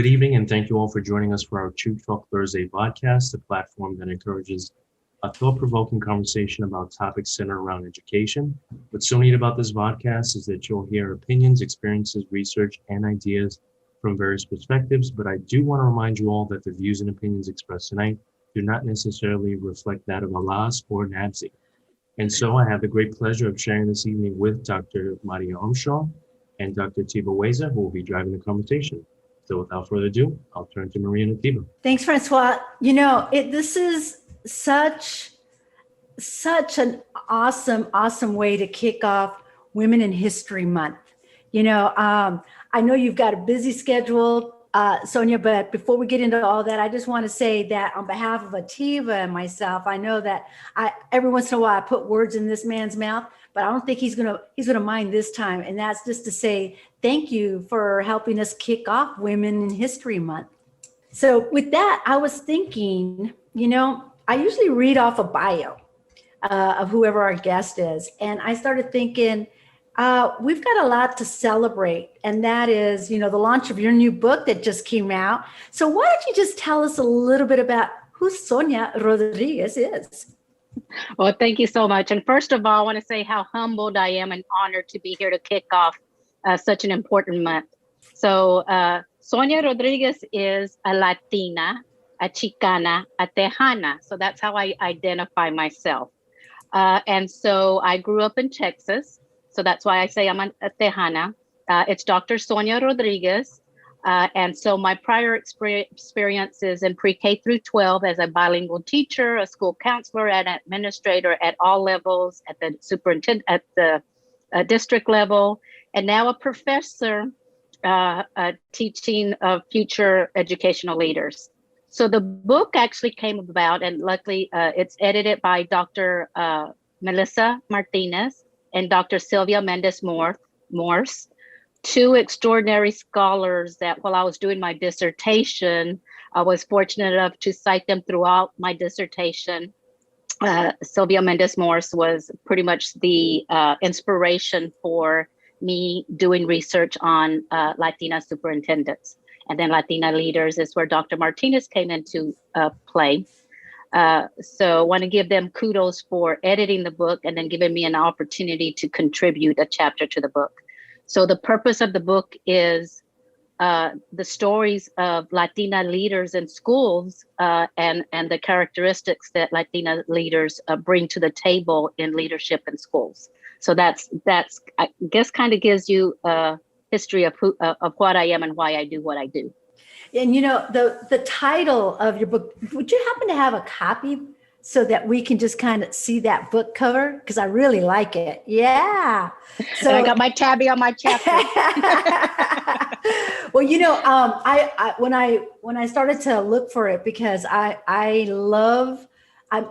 Good evening, and thank you all for joining us for our Truth Talk Thursday podcast, a platform that encourages a thought-provoking conversation about topics centered around education. What's so neat about this podcast is that you'll hear opinions, experiences, research, and ideas from various perspectives, but I do want to remind you all that the views and opinions expressed tonight do not necessarily reflect that of Alas or NABSI. And so I have the great pleasure of sharing this evening with Dr. Maria Armstrong and Dr. Atiba-Weza, who will be driving the conversation. So without further ado, I'll turn to Maria and Atiba. Thanks, Francois. You know, this is such an awesome way to kick off Women in History Month. You know, I know you've got a busy schedule, Sonia, but before we get into all that, I just want to say that on behalf of Atiba and myself, I know that every once in a while I put words in this man's mouth, but I don't think he's gonna mind this time. And that's just to say thank you for helping us kick off Women in History Month. So with that, I was thinking, you know, I usually read off a bio of whoever our guest is. And I started thinking, we've got a lot to celebrate. And that is, you know, the launch of your new book that just came out. So why don't you just tell us a little bit about who Sonia Rodriguez is? Well, thank you so much. And first of all, I want to say how humbled I am and honored to be here to kick off such an important month. So Sonia Rodriguez is a Latina, a Chicana, a Tejana. So that's how I identify myself. And so I grew up in Texas. So that's why I say I'm a Tejana. It's Dr. Sonia Rodriguez. And so my prior experiences in pre-K through 12 as a bilingual teacher, a school counselor, and administrator at all levels, at the superintendent, at the district level, and now a professor teaching future educational leaders. So the book actually came about, and luckily it's edited by Dr. Melissa Martinez and Dr. Sylvia Mendes-Morse, two extraordinary scholars that while I was doing my dissertation, I was fortunate enough to cite them throughout my dissertation. Sylvia Mendes-Morse was pretty much the inspiration for me doing research on Latina superintendents. And then Latina leaders is where Dr. Martinez came into play. So I want to give them kudos for editing the book and then giving me an opportunity to contribute a chapter to the book. So the purpose of the book is the stories of Latina leaders in schools and the characteristics that Latina leaders bring to the table in leadership in schools. So that's I guess kind of gives you a history of what I am and why I do what I do. And you know, the title of your book, would you happen to have a copy so that we can just kind of see that book cover? Because I really like it. Yeah. So and I got my tabby on my chapter. Well, you know, when I started to look for it, because I'm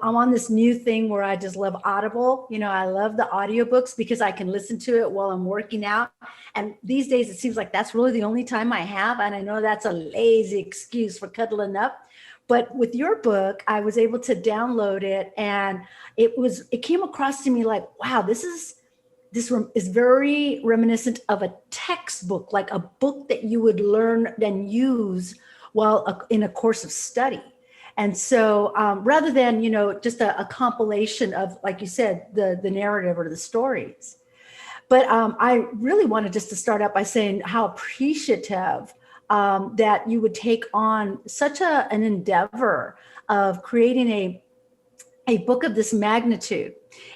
on this new thing where I just love Audible. You know, I love the audiobooks because I can listen to it while I'm working out. And these days, it seems like that's really the only time I have. And I know that's a lazy excuse for cuddling up. But with your book, I was able to download it, and it came across to me like, wow, this is very reminiscent of a textbook, like a book that you would learn and use while in a course of study. And so rather than, you know, just a compilation of, like you said, the narrative or the stories. But I really wanted just to start out by saying how appreciative that you would take on such an endeavor of creating a book of this magnitude.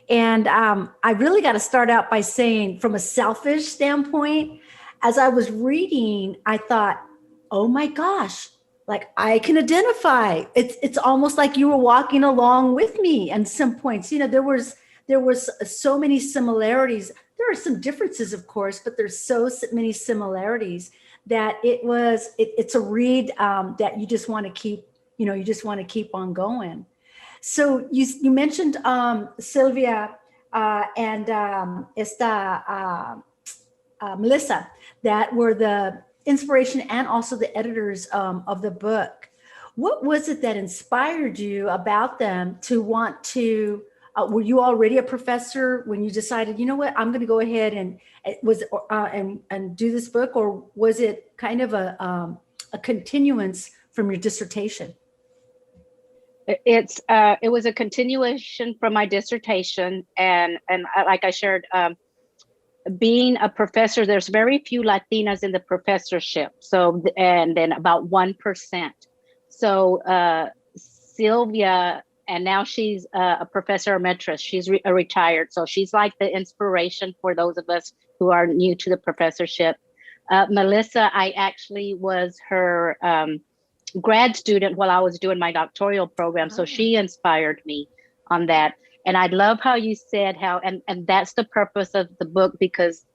And I really got to start out by saying, from a selfish standpoint, as I was reading, I thought, oh my gosh, like I can identify. It's almost like you were walking along with me. And some points, you know, there was so many similarities. There are some differences, of course, but there's so many similarities that it's a read that you just want to keep, you know, you just want to keep on going. So you mentioned Sylvia and Melissa, that were the inspiration and also the editors of the book. What was it that inspired you about them to want to, were you already a professor when you decided, you know what, I'm going to go ahead and do this book? Or was it kind of a a continuance from your dissertation? It was a continuation from my dissertation, and like I shared, being a professor, there's very few Latinas in the professorship. So, and then about 1%. So Sylvia, and now she's a professor emeritus. She's retired. So she's like the inspiration for those of us who are new to the professorship. Melissa, I actually was her grad student while I was doing my doctoral program. So she inspired me on that. And I love how you said how, and that's the purpose of the book, because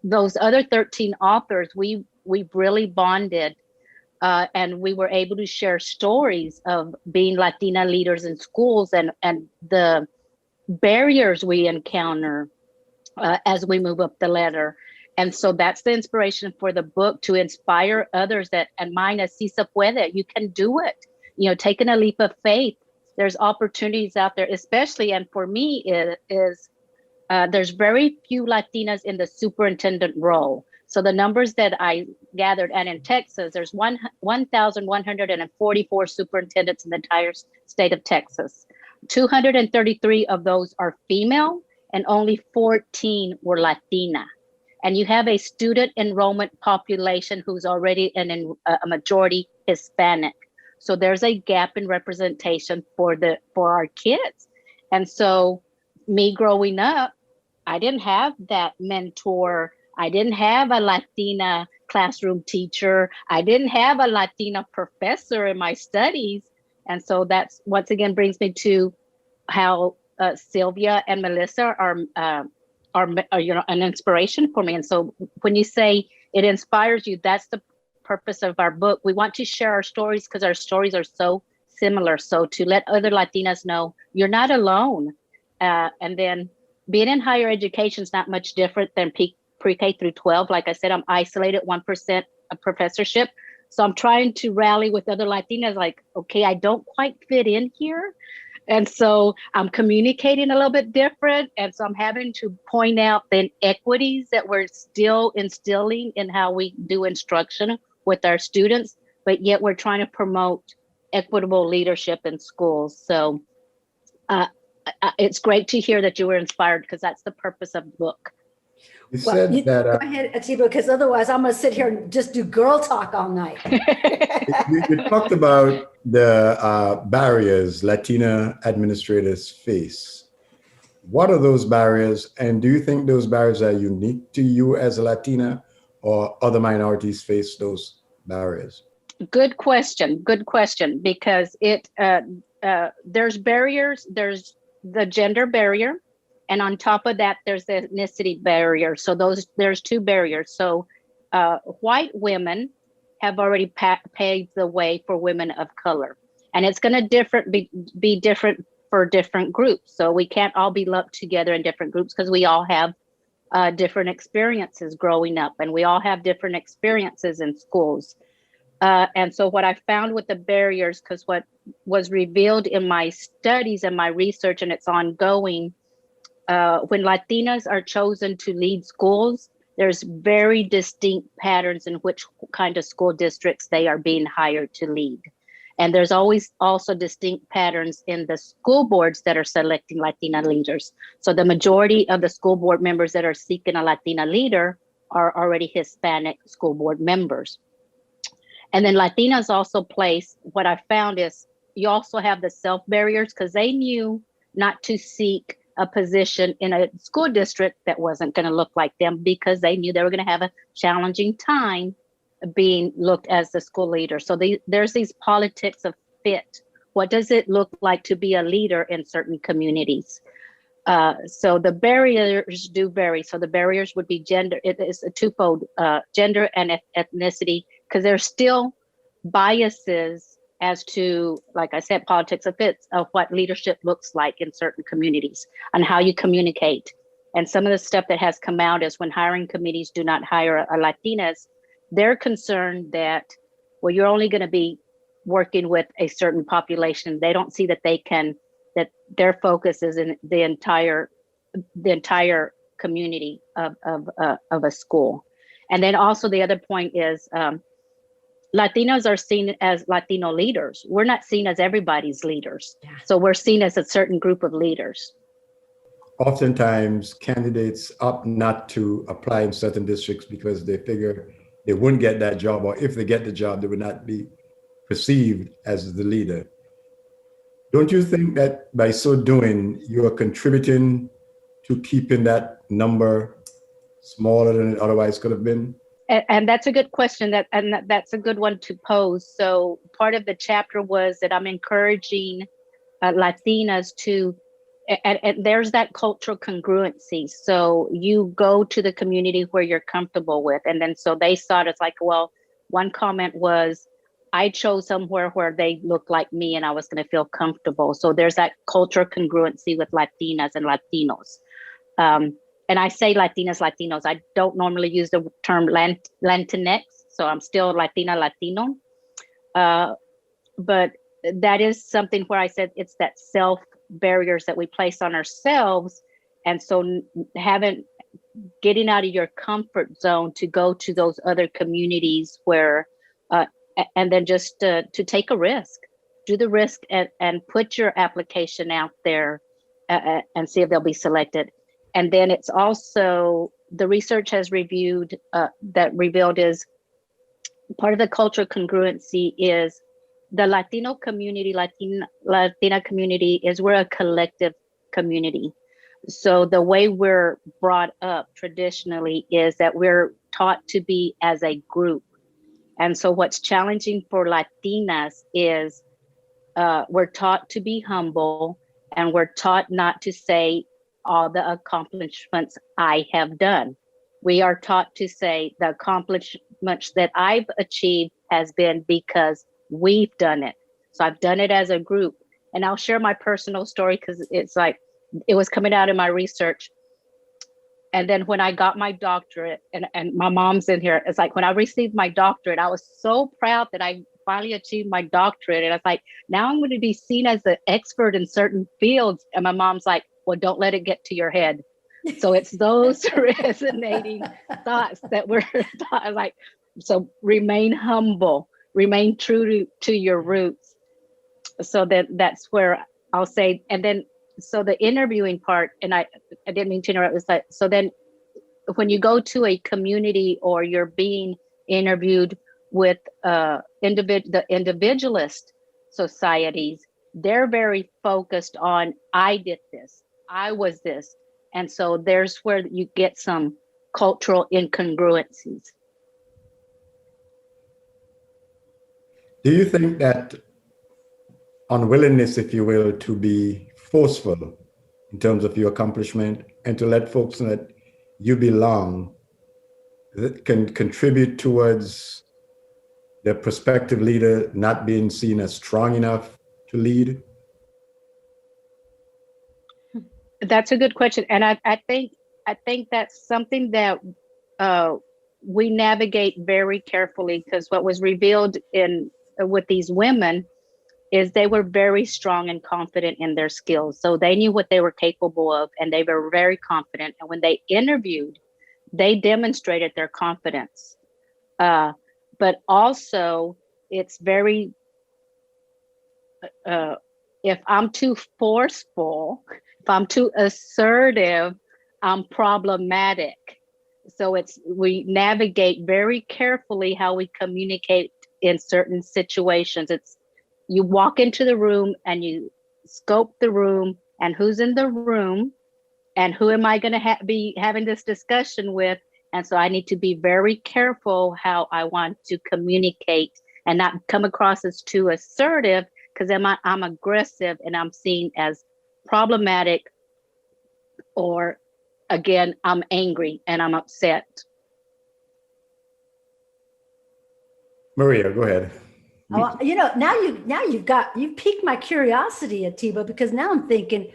those other 13 authors, we really bonded, and we were able to share stories of being Latina leaders in schools and the barriers we encounter as we move up the ladder. And so that's the inspiration for the book, to inspire others that, and mine is si se puede, you can do it. You know, taking a leap of faith. There's opportunities out there, especially, and for me is there's very few Latinas in the superintendent role. So the numbers that I gathered, and in Texas, there's 1,144 superintendents in the entire state of Texas. 233 of those are female, and only 14 were Latina. And you have a student enrollment population who's already a majority Hispanic. So there's a gap in representation for our kids. And so me growing up, I didn't have that mentor. I didn't have a Latina classroom teacher. I didn't have a Latina professor in my studies. And so that's, once again, brings me to how Sylvia and Melissa are you know, an inspiration for me. And so when you say it inspires you, that's the purpose of our book. We want to share our stories because our stories are so similar. So to let other Latinas know you're not alone. And then being in higher education is not much different than pre-K through 12. Like I said, I'm isolated 1% of professorship. So I'm trying to rally with other Latinas, like, okay, I don't quite fit in here. And so I'm communicating a little bit different. And so I'm having to point out the inequities that we're still instilling in how we do instruction with our students, but yet we're trying to promote equitable leadership in schools. So it's great to hear that you were inspired, because that's the purpose of the book. You said that. Go ahead, Atiba, because otherwise I'm going to sit here and just do girl talk all night. You talked about the barriers Latina administrators face. What are those barriers? And do you think those barriers are unique to you as a Latina, or other minorities face those barriers? Good question. Good question. Because there's barriers. There's the gender barrier. And on top of that, there's the ethnicity barrier. So there's two barriers. So white women have already paved the way for women of color. And it's going to be different for different groups. So we can't all be lumped together in different groups, because we all have different experiences growing up, and we all have different experiences in schools. And so what I found with the barriers, because what was revealed in my studies and my research, and it's ongoing, when Latinas are chosen to lead schools, there's very distinct patterns in which kind of school districts they are being hired to lead. And there's always also distinct patterns in the school boards that are selecting Latina leaders. So the majority of the school board members that are seeking a Latina leader are already Hispanic school board members. And then Latinas also place, what I found is you also have the self barriers, because they knew not to seek a position in a school district that wasn't going to look like them, because they knew they were going to have a challenging time being looked as the school leader. So there's these politics of fit. What does it look like to be a leader in certain communities? So the barriers do vary. So the barriers would be gender. It is a twofold, gender and ethnicity, because there's still biases as to, like I said, politics of fits, of what leadership looks like in certain communities and how you communicate. And some of the stuff that has come out is when hiring committees do not hire a Latinas, they're concerned that, well, you're only going to be working with a certain population. They don't see that they can, that their focus is in the entire community of a school. And then also the other point is, Latinos are seen as Latino leaders. We're not seen as everybody's leaders. Yeah. So we're seen as a certain group of leaders. Oftentimes, candidates opt not to apply in certain districts because they figure they wouldn't get that job, or if they get the job, they would not be perceived as the leader. Don't you think that by so doing, you are contributing to keeping that number smaller than it otherwise could have been? And that's a good question, that's a good one to pose. So part of the chapter was that I'm encouraging Latinas to, and there's that cultural congruency. So you go to the community where you're comfortable with. And then so they saw it as like, well, one comment was, I chose somewhere where they looked like me and I was going to feel comfortable. So there's that cultural congruency with Latinas and Latinos. And I say Latinas, Latinos. I don't normally use the term Latinx, so I'm still Latina, Latino. But that is something where I said it's that self barriers that we place on ourselves. And so getting out of your comfort zone to go to those other communities where, and then just to take a risk, do the risk and put your application out there and see if they'll be selected. And then it's also, the research has revealed is part of the cultural congruency is the Latino community, Latina community is we're a collective community. So the way we're brought up traditionally is that we're taught to be as a group. And so what's challenging for Latinas is we're taught to be humble and we're taught not to say all the accomplishments I have done. We are taught to say the accomplishments that I've achieved has been because we've done it. So I've done it as a group. And I'll share my personal story because it's like, it was coming out in my research. And then when I got my doctorate, and my mom's in here, it's like when I received my doctorate, I was so proud that I finally achieved my doctorate. And I was like, now I'm going to be seen as an expert in certain fields. And my mom's like, well, don't let it get to your head. So it's those resonating thoughts that we're taught, like, so remain humble, remain true to your roots. So that's where I'll say, and then, so the interviewing part, and I didn't mean to interrupt, was like, so then when you go to a community or you're being interviewed with the individualist societies, they're very focused on, I did this, I was this. And so there's where you get some cultural incongruencies. Do you think that unwillingness, if you will, to be forceful in terms of your accomplishment and to let folks know that you belong, that can contribute towards the prospective leader not being seen as strong enough to lead? That's a good question. And I think that's something that we navigate very carefully, because what was revealed with these women is they were very strong and confident in their skills. So they knew what they were capable of and they were very confident. And when they interviewed, they demonstrated their confidence. But also it's very, if I'm too forceful, if I'm too assertive, I'm problematic. So we navigate very carefully how we communicate in certain situations. You walk into the room and you scope the room and who's in the room and who am I going to be having this discussion with. And so I need to be very careful how I want to communicate and not come across as too assertive, because I'm aggressive and I'm seen as problematic, or again, I'm angry and I'm upset. Maria, go ahead. Oh, you've piqued my curiosity, Atiba, because now I'm thinking,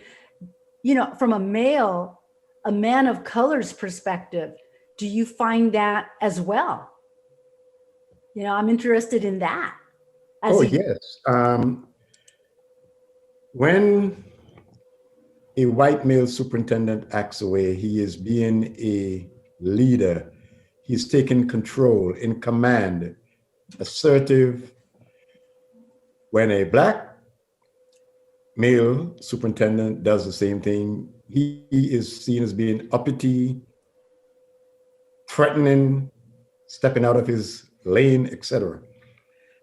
from a man of color's perspective, do you find that as well? I'm interested in that. Yes. When a white male superintendent acts away, he is being a leader. He's taking control, in command. assertive. When a Black male superintendent does the same thing, he is seen as being uppity, threatening, stepping out of his lane, etc.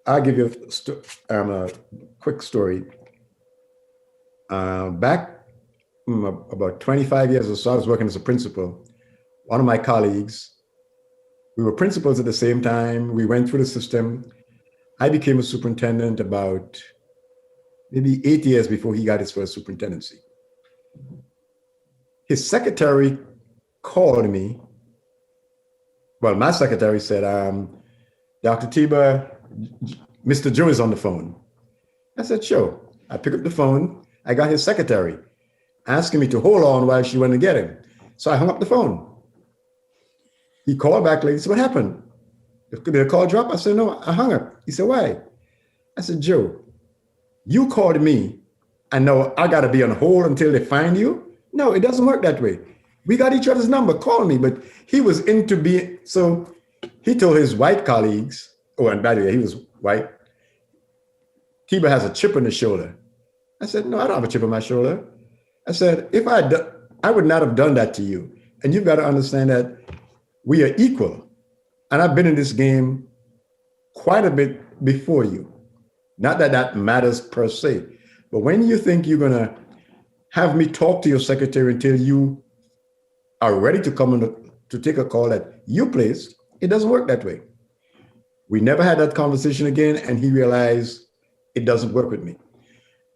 I'll give you a quick story. Back about 25 years or so, I was working as a principal. One of my colleagues, we were principals at the same time. We went through the system. I became a superintendent about maybe 8 years before he got his first superintendency. His secretary called me. Well, my secretary said, Dr. Atiba, Mr. Joe is on the phone. I said, sure. I picked up the phone. I got his secretary asking me to hold on while she went to get him. So I hung up the phone. He called back later. He said, what happened? Did the call drop? I said, no, I hung up. He said, why? I said, Joe, you called me and now I got to be on hold until they find you? No, it doesn't work that way. We got each other's number. Call me. But he was into being, so he told his white colleagues, oh, and by the way, he was white. Tiba has a chip on his shoulder. I said, no, I don't have a chip on my shoulder. I said, if I would not have done that to you. And you've got to understand that we are equal. And I've been in this game quite a bit before you. Not that that matters per se, but when you think you're gonna have me talk to your secretary until you are ready to come to take a call that you placed, it doesn't work that way. We never had that conversation again, and he realized it doesn't work with me.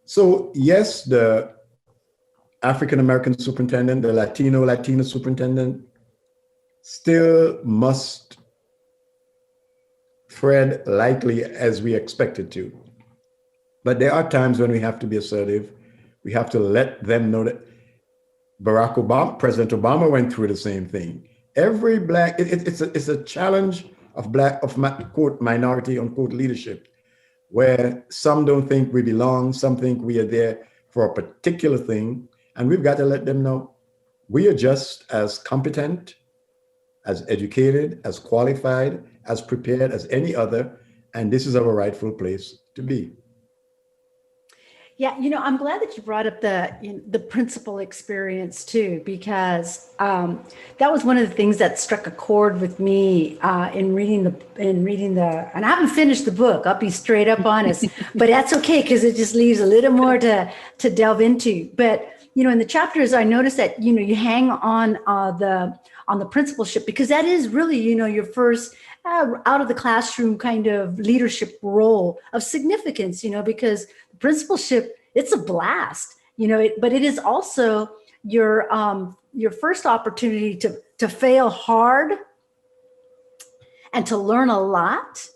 So yes, the African-American superintendent, the Latina superintendent still must thread lightly as we expected to. But there are times when we have to be assertive. We have to let them know that President Obama went through the same thing. Every Black, it's a challenge of quote, minority, unquote, leadership, where some don't think we belong, some think we are there for a particular thing. And we've got to let them know we are just as competent, as educated, as qualified, as prepared as any other, and this is our rightful place to be. Yeah, I'm glad that you brought up the principal experience too, because that was one of the things that struck a chord with me in reading the, and I haven't finished the book. I'll be straight up honest, but that's okay because it just leaves a little more to delve into. But in the chapters, I noticed that you hang on the principalship because that is really your first out of the classroom kind of leadership role of significance. Because principalship, it's a blast, but it is also your first opportunity to fail hard and to learn a lot,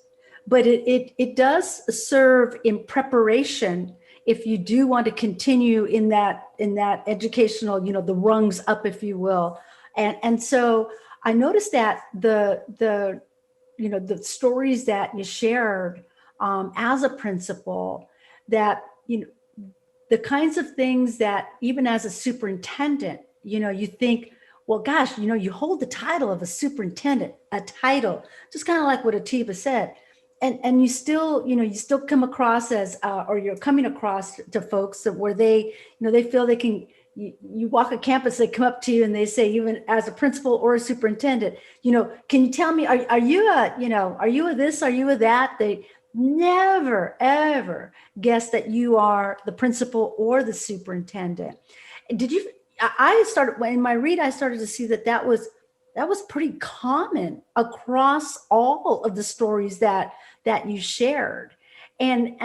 but it does serve in preparation if you do want to continue in that educational, the rungs up, if you will. And so I noticed that the stories that you shared as a principal, that the kinds of things that even as a superintendent, you think, well, gosh, you hold the title of a superintendent, a title, just kind of like what Atiba said. And you still, you still come across as, or you're coming across to folks that where they, they feel they can, you walk a campus, they come up to you and they say, even as a principal or a superintendent, can you tell me, are you a this, are you a that? They never, ever guess that you are the principal or the superintendent. I started, in my read, I started to see that was pretty common across all of the stories that you shared. And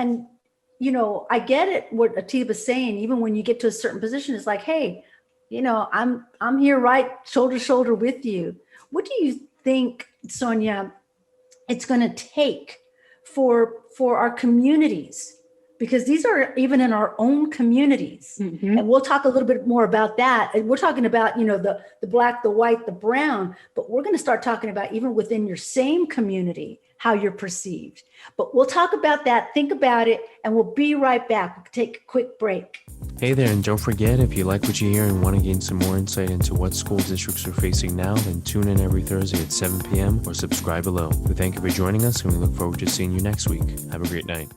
I get it, what Atiba's saying, even when you get to a certain position, it's like, hey, I'm here right shoulder to shoulder with you. What do you think, Sonia, it's going to take for our communities because these are even in our own communities. Mhm. And we'll talk a little bit more about that. And we're talking about, the black, the white, the brown, but we're going to start talking about even within your same community, how you're perceived. But we'll talk about that, think about it, and we'll be right back. We'll take a quick break. Hey there, and don't forget, if you like what you hear and want to gain some more insight into what school districts are facing now, then tune in every Thursday at 7 p.m. or subscribe below. We thank you for joining us, and we look forward to seeing you next week. Have a great night.